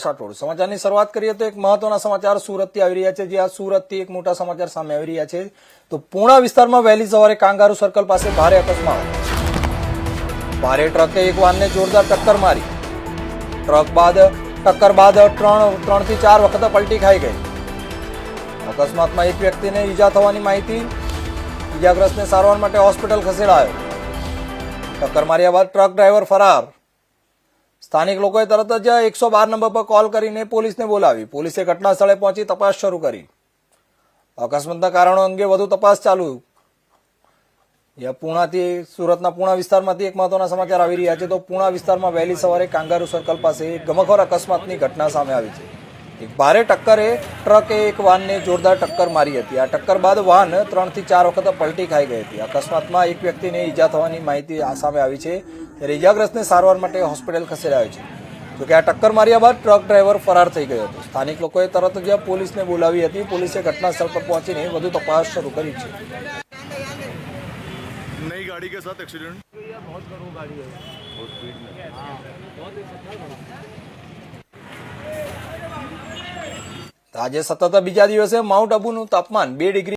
રાઠોડ સમાચારની શરૂઆત કરીએ તો એક મહત્વના સમાચાર સુરતથી આવી રહ્યા છે। જે આ સુરતથી એક મોટા સમાચાર સામે આવી રહ્યા છે તો પૂર્ણા વિસ્તારમાં વહેલી સવારે કાંગારુ સર્કલ પાસે ભારે અકસ્માત। ભારે ટ્રકે એક વાનને જોરદાર ટક્કર મારી। ટક્કર બાદ ત્રણ થી ચાર વખત પલટી ખાઈ ગઈ। અકસ્માતમાં એક વ્યક્તિને ઈજા થવાની માહિતી। ઈજાગ્રસ્તને સારવાર માટે હોસ્પિટલ ખસેડાયો। ટક્કર માર્યા બાદ ટ્રક ડ્રાઈવર ફરાર। સ્થાનિક લોકોએ તરત જ 112 નંબર પર કોલ કરીને પોલીસને બોલાવી। પોલીસે ઘટના સ્થળે પહોંચી તપાસ શરૂ કરી। અકસ્માતના કારણો અંગે વધુ તપાસ ચાલુ। પૂર્ણાથી સુરતના પૂર્ણા વિસ્તારમાંથી એક મહત્વના સમાચાર આવી રહ્યા છે તો પૂર્ણા વિસ્તારમાં વહેલી સવારે કાંગારુ સર્કલ પાસે એક ગમખ્વાર અકસ્માતની ઘટના સામે આવી છે। એક ભારે ટક્કરે ટ્રકે એક વાનને જોરદાર ટક્કર મારી હતી। આ ટક્કર બાદ વાન 3 થી 4 વખત પલટી ખાઈ ગઈ હતી। અકસ્માતમાં એક વ્યક્તિને ઈજા થવાની માહિતી સામે આવી છે ત્યારે ઈજાગ્રસ્તને સારવાર માટે હોસ્પિટલ ખસેડાયો છે। જોકે આ ટક્કર માર્યા બાદ ટ્રક ડ્રાઈવર ફરાર થઈ ગયો હતો। સ્થાનિક લોકોએ તરત જ પોલીસને બોલાવી હતી। પોલીસે ઘટના સ્થળ પર પહોંચીને વધુ તપાસ શરૂ કરી છે। नई गाड़ी के साथ एक्सीडेंट बहुत कड़ू गाड़ी है, बहुत स्पीड में, हाँ बहुत ही આજે સતત બીજા દિવસે માઉન્ટ આબુનું તાપમાન 2 ડિગ્રી